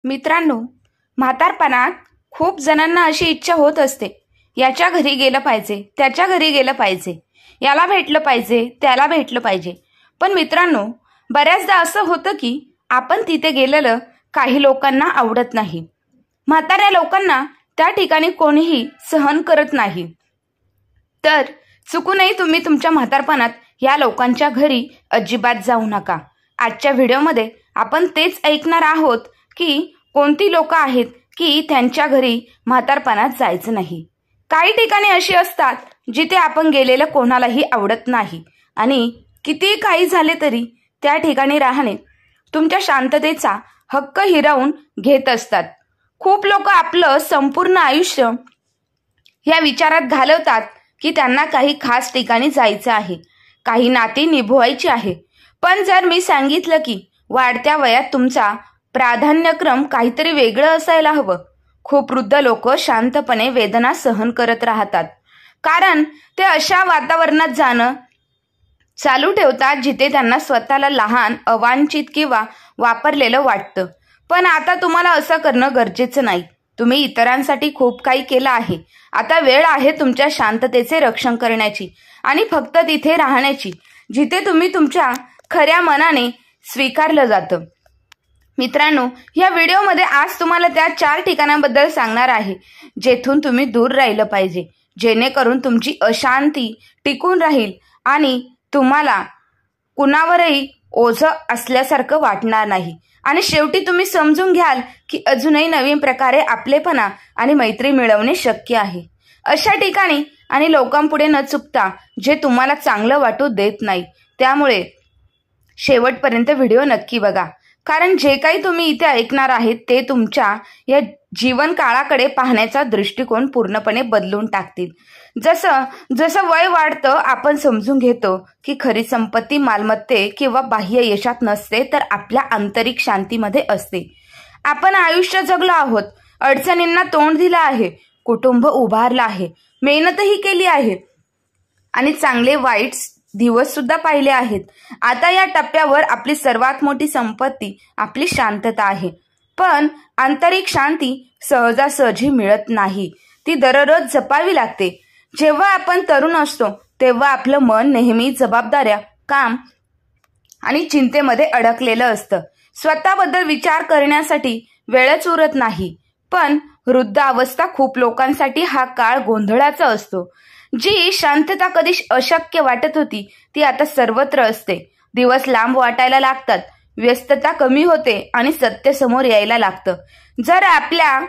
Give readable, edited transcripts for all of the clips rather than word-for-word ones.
मित्रांनो, म्हातारपणात खूप जणांना अशी इच्छा होत असते, याच्या घरी गेलं पाहिजे, त्याच्या घरी गेलं पाहिजे, याला भेटलं पाहिजे, त्याला भेटलं पाहिजे. पण मित्रांनो, बऱ्याचदा असं होतं की आपण तिथे गेलेलं काही लोकांना आवडत नाही. म्हाताऱ्या लोकांना त्या ठिकाणी कोणीही सहन करत नाही. तर चुकूनही तुम्ही तुमच्या म्हातारपणात या लोकांच्या घरी अजिबात जाऊ नका. आजच्या व्हिडिओमध्ये आपण तेच ऐकणार आहोत की कोणती लोक आहेत की त्यांच्या घरी म्हातारपणात जायचं नाही. काही ठिकाणे अशी असतात जिथे आपण गेलेलं कोणालाही आवडत नाही आणि किती काही झाले तरी त्या ठिकाणी राहणे तुमच्या शांततेचा हक्क हिरावून घेत असतात. खूप लोक आपलं संपूर्ण आयुष्य या विचारात घालवतात की त्यांना काही खास ठिकाणी जायचं आहे, काही नाती निभवायची आहे. पण जर मी सांगितलं की वाढत्या वयात तुमचा प्राधान्यक्रम काहीतरी वेगळं असायला हवं, खूप वृद्ध लोक शांतपणे वेदना सहन करत राहतात. कारण ते अशा वातावरणात जाणं चालू ठेवतात जिथे त्यांना स्वतःला लहान, अवांछित किंवा वापरलेलं वाटतं. पण आता तुम्हाला असं करणं गरजेचं नाही. तुम्ही इतरांसाठी खूप काही केलं आहे. आता वेळ आहे तुमच्या शांततेचे रक्षण करण्याची आणि फक्त तिथे राहण्याची जिथे तुम्ही तुमच्या खऱ्या मनाने स्वीकारलं जातं. मित्रांनो, या व्हिडिओमध्ये आज तुम्हाला त्या 4 ठिकाणांबद्दल सांगणार आहे जेथून तुम्ही दूर राहिलं पाहिजे, जेणेकरून तुमची अशांती टिकून राहील आणि तुम्हाला कुणावरही ओझं असल्यासारखं वाटणार नाही. आणि शेवटी तुम्ही समजून घ्याल की अजूनही नवीन प्रकारे आपलेपणा आणि मैत्री मिळवणे शक्य आहे. अशा ठिकाणी आणि लोकांपुढे न चुकता जे तुम्हाला चांगलं वाटू देत नाही. त्यामुळे शेवटपर्यंत व्हिडिओ नक्की बघा, कारण जे काही तुम्ही इथे ऐकणार आहेत ते तुमच्या या जीवन काळाकडे पाहण्याचा दृष्टिकोन पूर्णपणे बदलून टाकतील. जसं जसं वय वाढतं आपण समजून घेतो की खरी संपत्ती मालमत्ते किंवा बाह्य यशात नसते, तर आपल्या आंतरिक शांतीमध्ये असते. आपण आयुष्य जगलो आहोत, अडचणींना तोंड दिलं आहे, कुटुंब उभारलं आहे, मेहनतही केली आहे आणि चांगले वाईट दिवस सुद्धा पाहिले आहेत. आता या टप्प्यावर आपली सर्वात मोठी संपत्ती आपली शांतता आहे. पण आंतरिक शांती सहजासहजी मिळत नाही, ती दररोज जपावी लागते. जेव्हा आपण तरुण असतो तेव्हा आपलं मन नेहमी जबाबदाऱ्या, काम आणि चिंतेमध्ये अडकलेलं असतं. स्वतःबद्दल विचार करण्यासाठी वेळच उरत नाही. पण वृद्धावस्था खूप लोकांसाठी हा काळ गोंधळाचा असतो. जी शांतता कधी अशक्य वाटत होती ती आता सर्वत्र असते. दिवस लांब वाटायला लागतात, व्यस्तता कमी होते आणि सत्य समोर यायला लागतं. जर आपल्या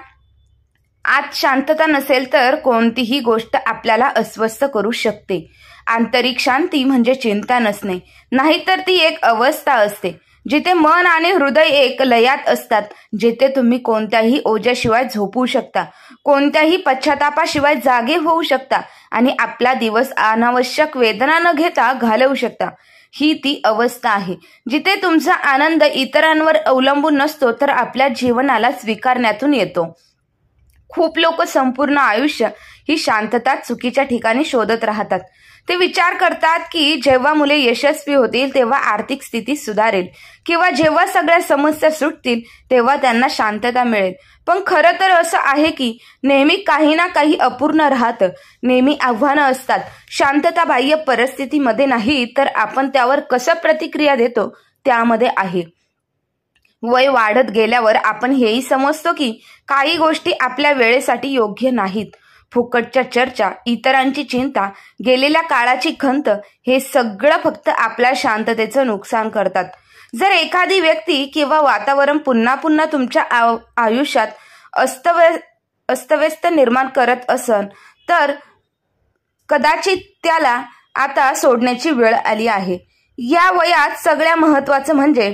आत शांतता नसेल तर कोणतीही गोष्ट आपल्याला अस्वस्थ करू शकते. आंतरिक शांती म्हणजे चिंता नसणे, नाहीतर ती एक अवस्था असते जिथे मन आणि हृदय एक लयात असतात, जिथे तुम्ही कोणत्याही ओझ्याशिवाय झोपू शकता, कोणत्याही पश्चातापाशिवाय जागे होऊ शकता आणि आपला दिवस अनावश्यक वेदना न घेता घालवू शकता. ही ती अवस्था आहे जिथे तुमचा आनंद इतरांवर अवलंबून नसतो, तर आपल्या जीवनाला स्वीकारण्यातून येतो. खूप लोक संपूर्ण आयुष्य ही शांतता चुकीच्या ठिकाणी शोधत राहतात. ते विचार करतात की जेव्हा मुले यशस्वी होतील तेव्हा आर्थिक स्थिती सुधारेल किंवा जेव्हा सगळ्या समस्या सुटतील तेव्हा त्यांना शांतता मिळेल. पण खरं तर असं आहे की नेहमी काही ना काही अपूर्ण राहतं, नेहमी आव्हानं असतात. शांतता बाह्य परिस्थितीमध्ये नाही, तर आपण त्यावर कसं प्रतिक्रिया देतो त्यामध्ये आहे. वय वाढत गेल्यावर आपण हेही समजतो की काही गोष्टी आपल्या वेळेसाठी योग्य नाहीत. फुकटच्या चर्चा, इतरांची चिंता, गेलेल्या काळाची खंत हे सगळं फक्त आपल्या शांततेचं नुकसान करतात. जर एखादी व्यक्ती किंवा वातावरण पुन्हा पुन्हा तुमच्या आयुष्यात अस्तव्यस्त निर्माण करत असेल तर कदाचित त्याला आता सोडण्याची वेळ आली आहे. या वयात सगळ्यात महत्त्वाचं म्हणजे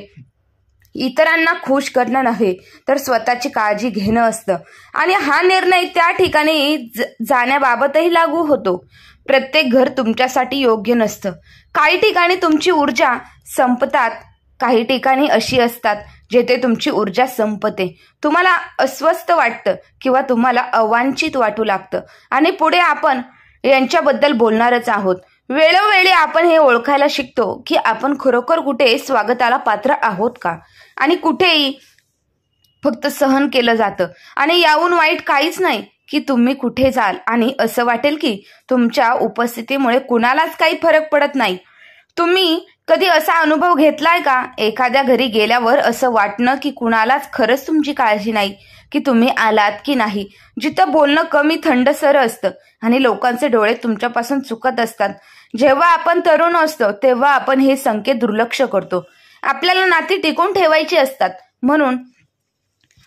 इतरांना खुश करणं नव्हे तर स्वतःची काळजी घेणं असतं. आणि हा निर्णय त्या ठिकाणी जाण्याबाबतही लागू होतो. प्रत्येक घर तुमच्यासाठी योग्य नसतं. काही ठिकाणी तुमची ऊर्जा संपतात, काही ठिकाणी अशी असतात जेथे तुमची ऊर्जा संपते. तुम्हाला अस्वस्थ वाटतं किंवा तुम्हाला अवांछित वाटू लागतं आणि पुढे आपण यांच्याबद्दल बोलणारच आहोत. वेळोवेळी आपण हे ओळखायला शिकतो की आपण खरोखर कुठे स्वागताला पात्र आहोत का आणि कुठेही फक्त सहन केलं जातं आणि याहून वाईट काहीच नाही की तुम्ही कुठे जाल आणि असं वाटेल की तुमच्या उपस्थितीमुळे कुणालाच काही फरक पडत नाही. तुम्ही कधी असा अनुभव घेतलाय का? एखाद्या घरी गेल्यावर असं वाटणं की कुणालाच खरंच तुमची काळजी नाही की तुम्ही आलात की नाही. जिथं बोलणं कमी थंडसर असतं आणि लोकांचे डोळे तुमच्यापासून चुकत असतात. जेव्हा आपण तरुण असतो तेव्हा आपण हे संकेत दुर्लक्ष करतो. आपल्याला नाती टिकून ठेवायची असतात म्हणून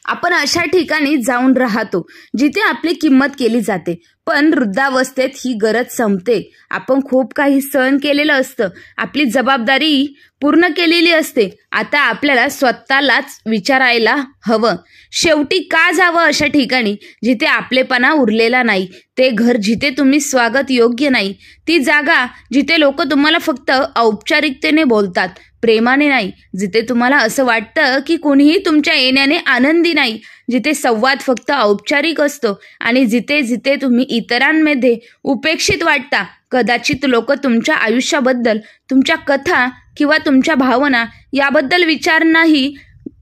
आपण अशा ठिकाणी जाऊन राहतो जिथे आपली किंमत केली जाते. पण वृद्धावस्थेत ही गरज संपते. आपण खूप काही सहन केलेलं असतं, आपली जबाबदारी पूर्ण केलेली असते. आता आपल्याला स्वतःलाच विचारायला हवं, शेवटी का जावं अशा ठिकाणी जिथे आपलेपणा उरलेला नाही. ते घर जिथे तुम्ही स्वागत योग्य नाही. ती जागा जिथे लोक तुम्हाला फक्त औपचारिकतेने बोलतात, प्रेमाने नाही. जिथे तुम्हाला असं वाटतं की कोणीही तुमच्या येण्याने आनंदी नाही. जिथे संवाद फक्त औपचारिक असतो आणि जिथे जिथे तुम्ही इतरांमध्ये उपेक्षित वाटता. कदाचित लोक तुमच्या आयुष्याबद्दल, तुमच्या कथा किंवा तुमच्या भावना याबद्दल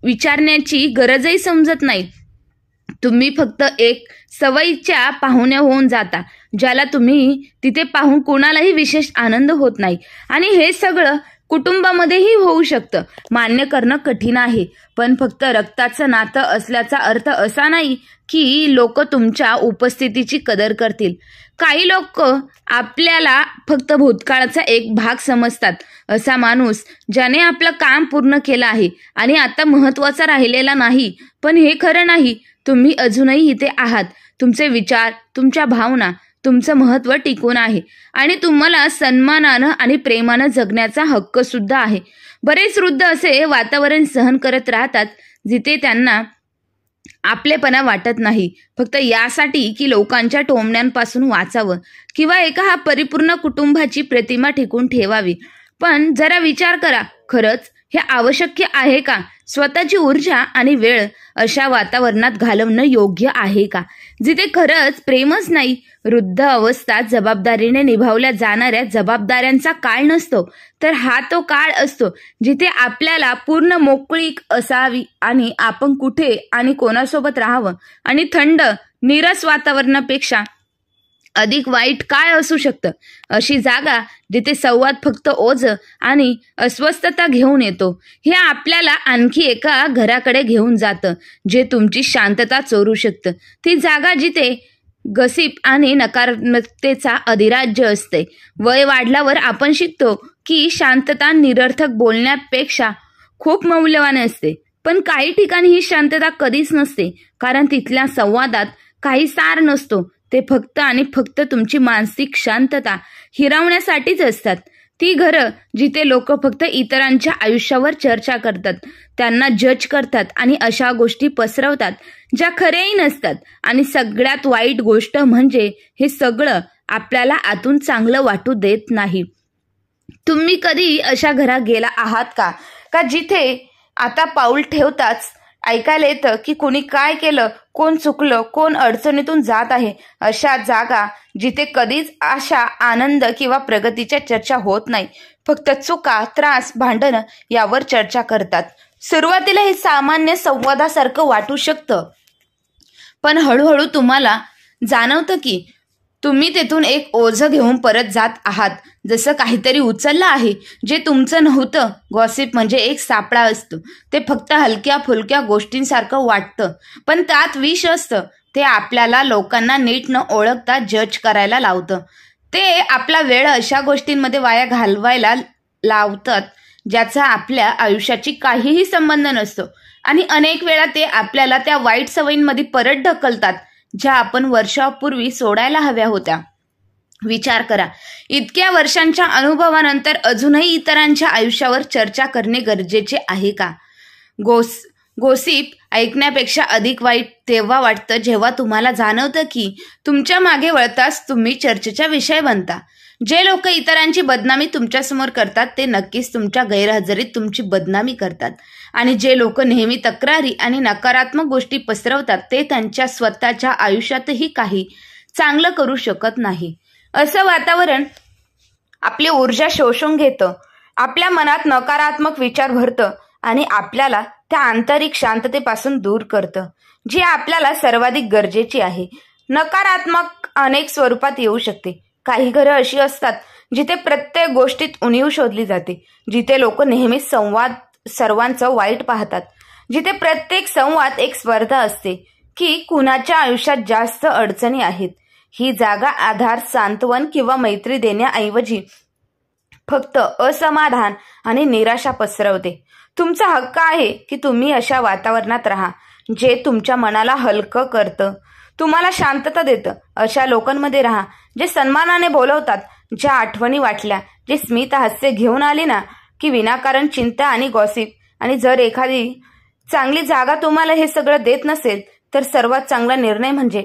विचारण्याची गरजही समजत नाही. तुम्ही फक्त एक सवयीच्या पाहुण्या होऊन जाता, ज्याला तुम्ही तिथे पाहून कोणालाही विशेष आनंद होत नाही. आणि हे सगळं कुटुंबामध्येही होऊ शकतं. मान्य करणं कठीण आहे, पण फक्त रक्ताचं नातं असल्याचा अर्थ असा नाही की लोक तुमच्या उपस्थितीची कदर करतील. काही लोक आपल्याला फक्त भूतकाळाचा एक भाग समजतात. असा माणूस ज्याने आपलं काम पूर्ण केलं आहे आणि आता महत्त्वाचा राहिलेला नाही. पण हे खरं नाही. तुम्ही अजूनही इथे आहात. तुमचे विचार, तुमच्या भावना, तुमचं महत्त्व टिकून आहे आणि तुम्हाला सन्मानानं आणि प्रेमानं जगण्याचा हक्क सुद्धा आहे. बरेच वृद्ध असे वातावरण सहन करत राहतात जिथे त्यांना आपलेपणा वाटत नाही, फक्त यासाठी की लोकांच्या टोमण्यांपासून वाचावं किंवा एका परिपूर्ण कुटुंबाची प्रतिमा टिकून ठेवावी. पण जरा विचार करा, खरंच हे आवश्यक आहे का? स्वतःची ऊर्जा आणि वेळ अशा वातावरणात घालवणं योग्य आहे का जिथे खरंच प्रेमच नाही? वृद्ध अवस्था जबाबदारीने निभावल्या जाणाऱ्या जबाबदाऱ्यांचा काळ नसतो, तर हा तो काळ असतो जिथे आपल्याला पूर्ण मोकळीक असावी आणि आपण कुठे आणि कोणासोबत राहावं. आणि थंड नीरस वातावरणापेक्षा अधिक वाईट काय असू शकतं? अशी जागा जिथे संवाद फक्त ओझं आणि अस्वस्थता घेऊन येतो. हे आपल्याला आणखी एका घराकडे घेऊन जातं जे तुमची शांतता चोरू शकतं. ती जागा जिथे गसिप आणि नकारात्मकतेचा अधिराज्य असते. वय वाढल्यावर आपण शिकतो की शांतता निरर्थक बोलण्यापेक्षा खूप मौल्यवान असते. पण काही ठिकाणी ही शांतता कधीच नसते, कारण तिथल्या संवादात काही सार नसतो. ते फक्त आणि फक्त तुमची मानसिक शांतता हिरावण्यासाठीच असतात. ती घरं जिथे लोक फक्त इतरांच्या आयुष्यावर चर्चा करतात, त्यांना जज करतात आणि अशा गोष्टी पसरवतात ज्या खऱ्याही नसतात. आणि सगळ्यात वाईट गोष्ट म्हणजे हे सगळं आपल्याला आतून चांगलं वाटू देत नाही. तुम्ही कधी अशा घरात गेला आहात का जिथे आता पाऊल ठेवताच ऐकायला येतं की कोणी काय केलं, कोण चुकलं, कोण अडचणीतून जात आहे. अशा जागा जिथे कधीच आशा, आनंद किंवा प्रगतीच्या चर्चा होत नाही, फक्त चुका, त्रास, भांडणं यावर चर्चा करतात. सुरुवातीला हे सामान्य संवादासारखं वाटू शकतं, पण हळूहळू तुम्हाला जाणवतं की तुम्ही तेथून एक ओझं घेऊन परत जात आहात, जसं काहीतरी उचललं आहे जे तुमचं नव्हतं. गॉसिप म्हणजे एक सापळा असतो. ते फक्त हलक्या फुलक्या गोष्टींसारखं वाटतं, पण त्यात विष असतं. ते आपल्याला लोकांना नीट न ओळखता जज करायला लावतं. ते आपला वेळ अशा गोष्टींमध्ये वाया घालवायला लावतात ज्याचा आपल्या आयुष्याची काहीही संबंध नसतो. आणि अनेक वेळा ते आपल्याला त्या वाईट सवयींमध्ये परत ढकलतात ज्या आपण वर्षापूर्वी सोडायला हव्या होत्या. विचार करा, इतक्या वर्षांच्या अनुभवानंतर अजूनही इतरांच्या आयुष्यावर चर्चा करणे गरजेचे आहे का? गोसिप ऐकण्यापेक्षा अधिक वाईट तेव्हा वाटतं जेव्हा तुम्हाला जाणवतं की तुमच्या मागे वळताच तुम्ही चर्चेचा विषय बनता. जे लोक इतरांची बदनामी तुमच्यासमोर करतात ते नक्कीच तुमच्या गैरहजेरीत तुमची बदनामी करतात. आणि जे लोक नेहमी तक्रारी आणि नकारात्मक गोष्टी पसरवतात ते त्यांच्या स्वतःच्या आयुष्यातही काही चांगलं करू शकत नाही. असं वातावरण आपली ऊर्जा शोषून घेतं, आपल्या मनात नकारात्मक विचार भरतं आणि आपल्याला त्या आंतरिक शांततेपासून दूर करतं, जी आपल्याला सर्वाधिक गरजेची आहे. नकारात्मक अनेक स्वरूपात येऊ शकते. काही घरं अशी असतात जिथे प्रत्येक गोष्टीत उणीव शोधली जाते, जिथे लोक नेहमीच सर्वांचं वाईट पाहतात, जिथे प्रत्येक संवाद एक स्पर्धा असते की कुणाच्या आयुष्यात जास्त अडचणी आहेत. ही जागा आधार, सांत्वन किंवा मैत्री देण्याऐवजी फक्त असमाधान आणि निराशा पसरवते. तुमचा हक्क आहे की तुम्ही अशा वातावरणात राहा जे तुमच्या मनाला हलकं करतं, तुम्हाला शांतता देतं. अशा लोकांमध्ये राहा जे सन्मानाने बोलवतात, ज्या आठवणी वाटल्या, जे स्मित हास्य घेऊन आली ना की विनाकारण चिंता आणि गॉसिप. आणि जर एखादी चांगली जागा तुम्हाला हे सगळं देत नसेल तर सर्वात चांगला निर्णय म्हणजे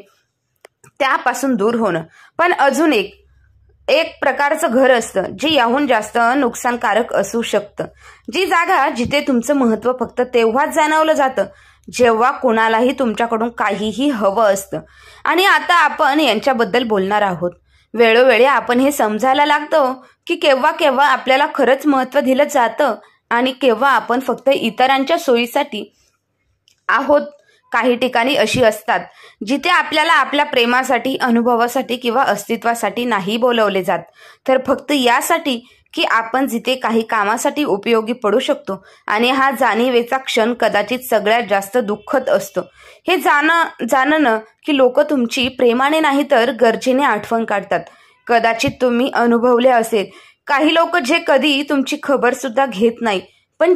त्यापासून दूर होणं. पण अजून एक प्रकारचं घर असतं जे याहून जास्त नुकसानकारक असू शकतं. जी जागा जिथे तुमचं महत्त्व फक्त तेव्हाच जाणवलं जातं जेव्हा कोणालाही तुमच्याकडून काहीही हवं असतं. आणि आता आपण यांच्याबद्दल बोलणार आहोत. वेळोवेळी आपण हे समजायला लागतो की केव्हा केव्हा आपल्याला खरंच महत्त्व दिलं जातं आणि केव्हा आपण फक्त इतरांच्या सोयीसाठी आहोत. काही ठिकाणी अशी असतात जिथे आपल्याला आपल्या प्रेमासाठी, अनुभवासाठी किंवा अस्तित्वासाठी नाही बोलवले जात, तर फक्त यासाठी की आपण जिथे काही कामासाठी उपयोगी पडू शकतो. आणि हा जाणीवेचा क्षण कदाचित सगळ्यात जास्त दुःखद असतो. हे जाणणं की लोक तुमची प्रेमाने नाही तर गरजेने आठवण काढतात. कदाचित तुम्ही अनुभवले असेल काही लोक जे कधी तुमची खबर सुद्धा घेत नाही, पण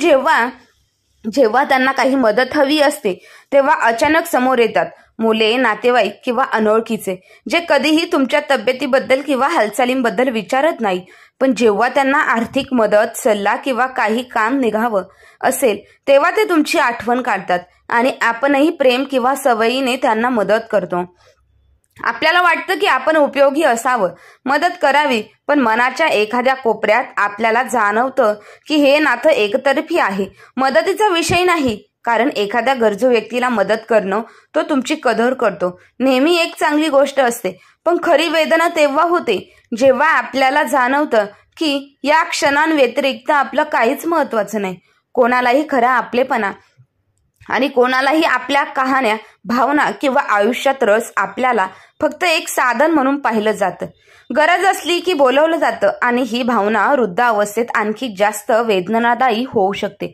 जेव्हा त्यांना काही मदत हवी असते तेव्हा अचानक समोर येतात. मुले, नातेवाईक किंवा अनोळखीचे जे कधीही तुमच्या तब्येतीबद्दल किंवा हालचालींबद्दल विचारत नाही, पण जेव्हा त्यांना आर्थिक मदत, सल्ला किंवा काही काम निघावं असेल तेव्हा ते तुमची आठवण काढतात. आणि आपणही प्रेम किंवा सवयीने त्यांना मदत करतो. आपल्याला वाटतं की आपण उपयोगी असावं, मदत करावी, पण मनाच्या एखाद्या कोपऱ्यात आपल्याला जाणवतं की हे नातं एकतर्फी आहे, मदतीचा विषय नाही. कारण एखाद्या गरजू व्यक्तीला मदत करणं, तो तुमची कदर करतो, नेहमी एक चांगली गोष्ट असते. पण खरी वेदना तेव्हा होते जेव्हा आपल्याला जाणवतं की या क्षणांव्यतिरिक्त आपलं काहीच महत्त्वाचं नाही. कोणालाही खरा आपलेपणा आणि कोणालाही आपल्या कहाण्या, भावना किंवा आयुष्यात रस आपल्याला फक्त एक साधन म्हणून पाहिलं जातं. गरज असली की बोलवलं जातं. आणि ही भावना वृद्धावस्थेत आणखी जास्त वेदनादायी होऊ शकते.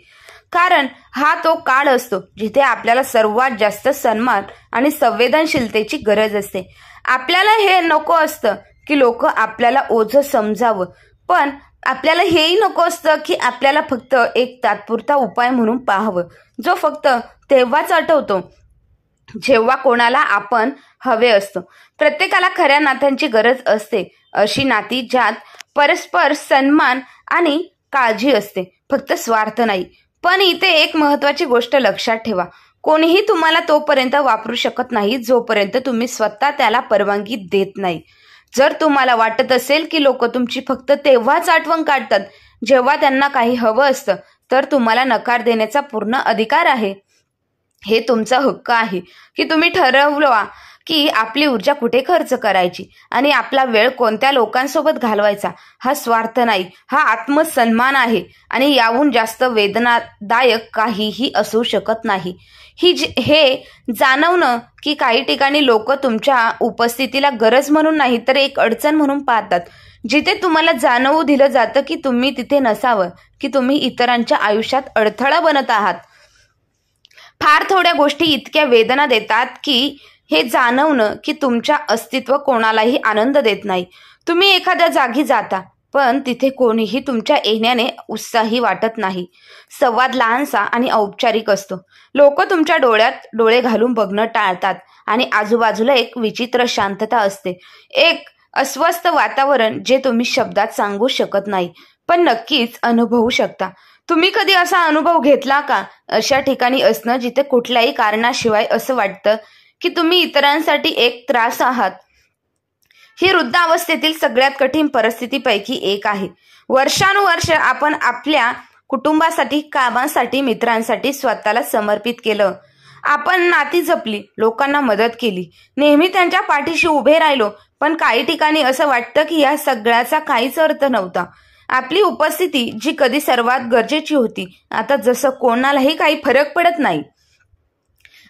कारण हा तो काळ असतो जिथे आपल्याला सर्वात जास्त सन्मान आणि संवेदनशीलतेची गरज असते. आपल्याला हे नको असतं की लोक आपल्याला ओझं समजावं, पण आपल्याला हेही नको असतं की आपल्याला फक्त एक तात्पुरता उपाय म्हणून पाहावं, जो फक्त तेव्हाच आठवतो जेव्हा कोणाला आपण हवे असतो. प्रत्येकाला खऱ्या नात्यांची गरज असते, अशी नाती ज्यात परस्पर सन्मान आणि काळजी असते, फक्त स्वार्थ नाही. पण इथे एक महत्त्वाची गोष्ट लक्षात ठेवा, कोणीही तुम्हाला तोपर्यंत वापरू शकत नाही जोपर्यंत तुम्ही स्वतः त्याला परवानगी देत नाही. जर तुम्हाला वाटत असेल की लोक तुमची फक्त तेव्हाच आठवण काढतात जेव्हा त्यांना काही हवं असतं, तर तुम्हाला नकार देण्याचा पूर्ण अधिकार आहे. हे तुमचा हक्क आहे की तुम्ही ठरवलं की आपली ऊर्जा कुठे खर्च करायची आणि आपला वेळ कोणत्या लोकांसोबत घालवायचा. हा स्वार्थ नाही, हा आत्मसन्मान आहे. आणि याहून जास्त वेदनादायक काहीही असू शकत नाही. हे जाणवणं की काही ठिकाणी लोक तुमच्या उपस्थितीला गरज म्हणून नाही तर एक अडचण म्हणून पाहतात, जिथे तुम्हाला जाणवू दिलं जातं की तुम्ही तिथे नसावं, की तुम्ही इतरांच्या आयुष्यात अडथळा बनत आहात. फार थोड्या गोष्टी इतक्या वेदना देतात की हे जाणवणं की तुमच्या अस्तित्व कोणालाही आनंद देत नाही. तुम्ही एखाद्या जागी जाता पण तिथे कोणीही तुमच्या येण्याने उत्साही वाटत नाही. संवाद लहानसा आणि औपचारिक असतो. लोक तुमच्या डोळ्यात डोळे घालून बघणं टाळतात आणि आजूबाजूला एक विचित्र शांतता असते, एक अस्वस्थ वातावरण जे तुम्ही शब्दात सांगू शकत नाही पण नक्कीच अनुभवू शकता. तुम्ही कधी असा अनुभव घेतला का? अशा ठिकाणी असणं जिथे कुठल्याही कारणाशिवाय असं वाटतं की तुम्ही इतरांसाठी एक त्रास आहात. ही वृद्धावस्थेतील सगळ्यात कठीण परिस्थितीपैकी एक आहे. वर्षानुवर्ष आपण आपल्या कुटुंबासाठी, कामासाठी, मित्रांसाठी स्वतःला समर्पित केलं. आपण नाती जपली, लोकांना मदत केली, नेहमी त्यांच्या पाठीशी उभे राहिलो. पण काही ठिकाणी असं वाटतं की या सगळ्याचा काहीच अर्थ नव्हता आपली उपस्थिती जी कधी सर्वात गरजेची होती, आता जसं कोणालाही काही फरक पडत नाही.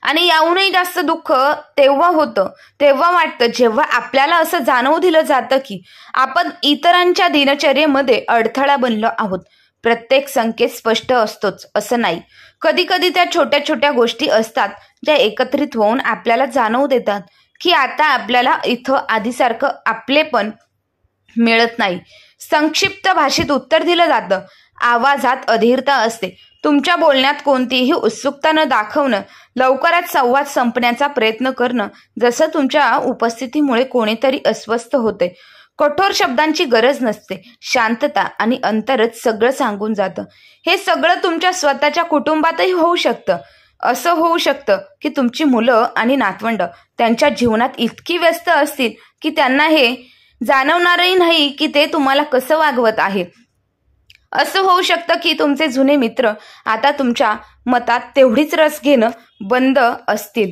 आणि याहूनही जास्त दुःख तेव्हा होतं, तेव्हा वाटतं जेव्हा आपल्याला असं जाणवू दिलं जातं की आपण इतरांच्या दिनचर्येमध्ये अडथळा बनलो आहोत. प्रत्येक संकेत स्पष्ट असतोच असं नाही. कधी कधी त्या छोट्या छोट्या गोष्टी असतात ज्या एकत्रित होऊन आपल्याला जाणवू देतात की आता आपल्याला इथं आधीसारखं आपलेपण मिळत नाही. संक्षिप्त भाषेत उत्तर दिलं जातं, आवाजात अधीरता असते, तुमच्या बोलण्यात कोणतीही उत्सुकता न दाखवणं, लवकरात संवाद संपण्याचा प्रयत्न करणं, जसं तुमच्या उपस्थितीमुळे कोणीतरी अस्वस्थ होते. कठोर शब्दांची गरज नसते, शांतता आणि अंतरच सगळं सांगून जातं. हे सगळं तुमच्या स्वतःच्या कुटुंबातही होऊ शकतं. असं होऊ शकतं की तुमची मुलं आणि नातवंड त्यांच्या जीवनात इतकी व्यस्त असतील की त्यांना हे जाणवणारही नाही की ते तुम्हाला कसं वागवत आहे. असं होऊ शकतं की तुमचे जुने मित्र आता तुमच्या मतात तेवढीच रस घेणं बंद असतील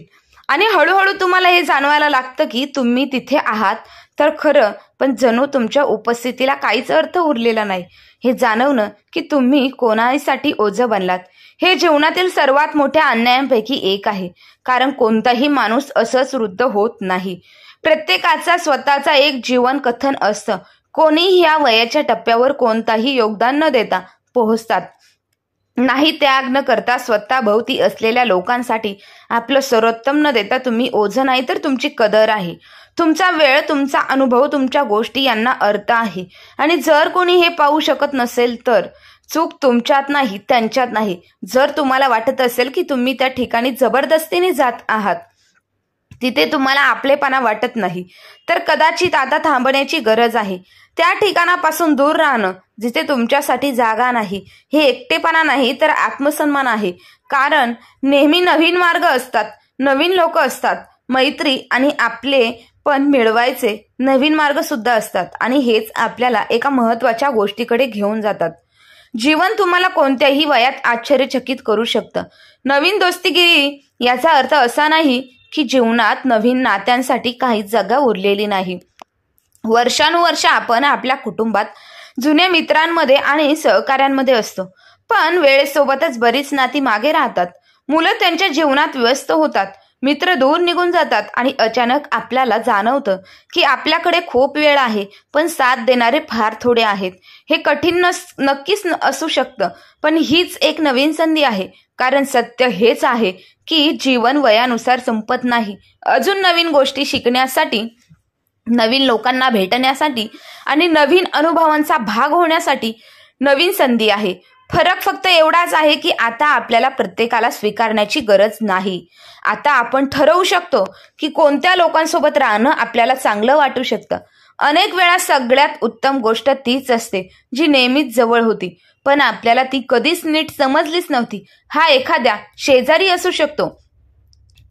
आणि हळूहळू तुम्हाला हे जाणवायला लागतं की तुम्ही तिथे आहात तर खरं, पण जणू तुमच्या उपस्थितीला काहीच अर्थ उरलेला नाही. हे जाणवणं की तुम्ही कोणासाठी ओझं बनलात हे जीवनातील सर्वात मोठ्या अन्यायांपैकी एक आहे. कारण कोणताही माणूस असंच वृद्ध होत नाही. प्रत्येकाचा स्वतःचा एक जीवन कथन असतं. कोणीही या वयाच्या टप्प्यावर कोणताही योगदान न देता पोहोचतात नाही. त्याग न करता स्वतःभोवती असलेल्या लोकांसाठी आपलं सर्वोत्तम न देता तुम्ही ओझं नाही तर तुमची कदर आहे. तुमचा वेळ, तुमचा अनुभव, तुमच्या गोष्टी यांना अर्थ आहे. आणि जर कोणी हे पाहू शकत नसेल तर चूक तुमच्यात नाही, त्यांच्यात नाही. जर तुम्हाला वाटत असेल की तुम्ही त्या ठिकाणी जबरदस्तीने जात आहात, तिथे तुम्हाला आपलेपणा वाटत नाही, तर कदाचित आता थांबण्याची गरज आहे. त्या ठिकाणापासून दूर राहणं जिथे तुमच्यासाठी जागा नाही, हे एकटेपणा नाही तर आत्मसन्मान आहे. कारण नेहमी नवीन मार्ग असतात, नवीन लोक असतात, मैत्री आणि आपले पण मिळवायचे नवीन मार्ग सुद्धा असतात. आणि हेच आपल्याला एका महत्वाच्या गोष्टीकडे घेऊन जातात. जीवन तुम्हाला कोणत्याही वयात आश्चर्यचकित करू शकतं. नवीन दोस्तीगिरी याचा अर्थ असा नाही की जीवनात नवीन नात्यांसाठी काही जागा उरलेली नाही. वर्षानुवर्ष आपण आपल्या कुटुंबात, जुन्या मित्रांमध्ये आणि सहकाऱ्यांमध्ये असतो, पण वेळेसोबतच बरीच नाती मागे राहतात. मुलं त्यांच्या जीवनात व्यस्त होतात, मित्र दूर निघून जातात आणि अचानक आपल्याला जाणवतं की आपल्याकडे खूप वेळ आहे पण साथ देणारे फार थोडे आहेत. हे कठीण नक्कीच असू शकतं, पण हीच एक नवीन संधी आहे. कारण सत्य हेच आहे की जीवन वयानुसार संपत नाही. अजून नवीन गोष्टी शिकण्यासाठी, नवीन लोकांना भेटण्यासाठी आणि नवीन अनुभवांचा भाग होण्यासाठी नवीन संधी आहे. फरक फक्त एवढाच आहे की आता आपल्याला प्रत्येकाला स्वीकारण्याची गरज नाही. आता आपण ठरवू शकतो की कोणत्या लोकांसोबत राहणं आपल्याला चांगलं वाटू शकतं. अनेक वेळा सगळ्यात उत्तम गोष्ट तीच असते जी नेहमीच जवळ होती, पण आपल्याला ती कधीच नीट समजलीच नव्हती. हा एखाद्या शेजारी असू शकतो,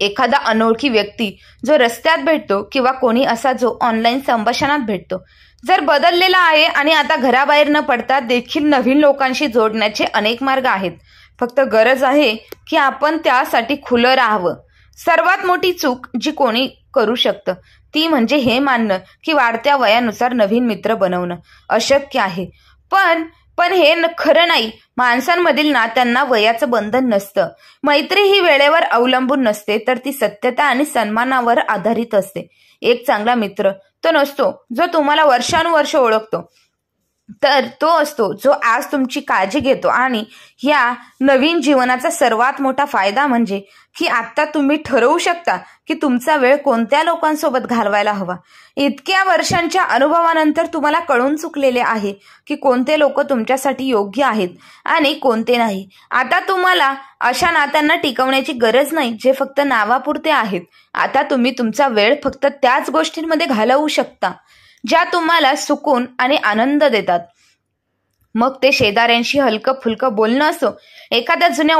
एखादा अनोळखी व्यक्ती जो रस्त्यात भेटतो, किंवा कोणी असा जो ऑनलाईन संभाषणात भेटतो. जर बदललेला आहे आणि आता घराबाहेर न पडता देखील नवीन लोकांशी जोडण्याचे अनेक मार्ग आहेत. फक्त गरज आहे की आपण त्यासाठी खुलं राहावं. सर्वात मोठी चूक जी कोणी करू शकतं ती म्हणजे हे मानणं की वाढत्या वयानुसार नवीन मित्र बनवणं अशक्य आहे. पण हे खरं नाही. माणसांमधील नात्यांना वयाचं बंधन नसतं. मैत्री ही वेळेवर अवलंबून नसते, तर ती सत्यता आणि सन्मानावर आधारित असते. एक चांगला मित्र तो नसतो जो तुम्हाला वर्षानुवर्ष ओळखतो, तर तो असतो जो आज तुमची काळजी घेतो. आणि ह्या नवीन जीवनाचा सर्वात मोठा फायदा म्हणजे की आता तुम्ही ठरवू शकता की तुमचा वेळ कोणत्या लोकांसोबत घालवायला हवा. इतक्या वर्षांच्या अनुभवानंतर तुम्हाला कळून चुकलेले आहे की कोणते लोक तुमच्यासाठी योग्य आहेत आणि कोणते नाही. आता तुम्हाला अशा नात्यांना टिकवण्याची गरज नाही जे फक्त नावापुरते आहेत. आता तुम्ही तुमचा वेळ फक्त त्याच गोष्टींमध्ये घालवू शकता ज्या तुम्हाला सुकून आणि आनंद देतात. मग ते शेजाऱ्यांशी हलकं फुलकं बोलणं असो, एखाद्या जुन्या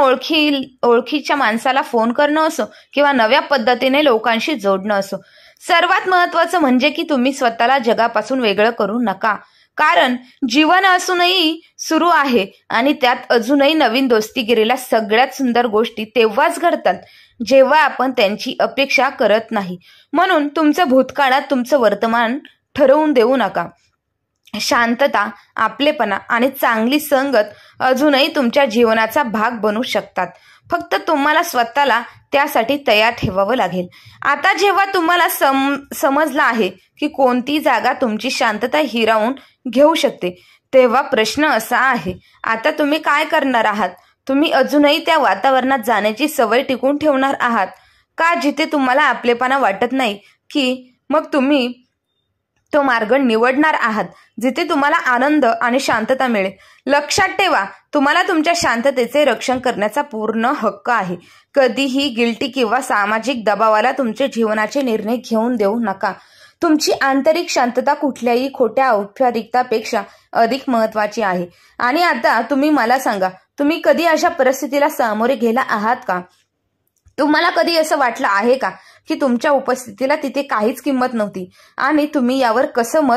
ओळखीच्या माणसाला फोन करणं असो, किंवा नव्या पद्धतीने लोकांशी जोडणं असो. सर्वात महत्वाचं म्हणजे की तुम्ही स्वतःला जगापासून वेगळं करू नका. कारण जीवन असूनही सुरू आहे आणि त्यात अजूनही नवीन दोस्तीगिरीला सगळ्यात सुंदर गोष्टी तेव्हाच घडतात जेव्हा आपण त्यांची अपेक्षा करत नाही. म्हणून तुमचं भूतकाळात तुमचं वर्तमान ठरवून देऊ नका. शांतता, आपलेपणा आणि चांगली संगत अजूनही तुमच्या जीवनाचा भाग बनू शकतात. फक्त तुम्हाला स्वतःला त्यासाठी तयार ठेवावं लागेल. आता जेव्हा तुम्हाला समजलं आहे की कोणती जागा तुमची शांतता हिरावून घेऊ शकते, तेव्हा प्रश्न असा आहे, आता तुम्ही काय करणार आहात? तुम्ही अजूनही त्या वातावरणात जाण्याची सवय टिकून ठेवणार आहात का, जिथे तुम्हाला आपलेपणा वाटत नाही? की मग तुम्ही तो मार्ग निवडणार आहात जिथे तुम्हाला आनंद आणि शांतता मिळेल? लक्षात ठेवा, तुम्हाला तुमच्या शांततेचे रक्षण करण्याचा पूर्ण हक्क आहे. कधीही गिल्टी किंवा सामाजिक दबावाला तुमचे जीवनाचे निर्णय घेऊन देऊ नका. तुमची आंतरिक शांतता कुठल्याही खोट्या औपचारिकतापेक्षा अधिक महत्वाची आहे. आणि आता तुम्ही मला सांगा, तुम्ही कधी अशा परिस्थितीला सामोरे गेला आहात का? तुम्हाला कधी असं वाटलं आहे का की तुमच्या उपस्थितीला तिथे काहीच किंमत नव्हती आणि तुम्ही यावर कसं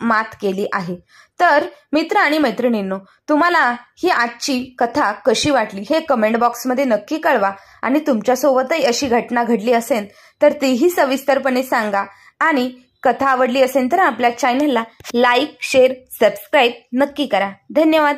मात केली आहे? तर मित्र आणि मैत्रिणींनो, तुम्हाला ही आजची कथा कशी वाटली हे कमेंट बॉक्समध्ये नक्की कळवा. आणि तुमच्यासोबतही अशी घटना घडली असेल तर तीही सविस्तरपणे सांगा. आणि कथा आवडली असेल तर आपल्या चॅनलला लाईक, शेअर, सबस्क्राईब नक्की करा. धन्यवाद.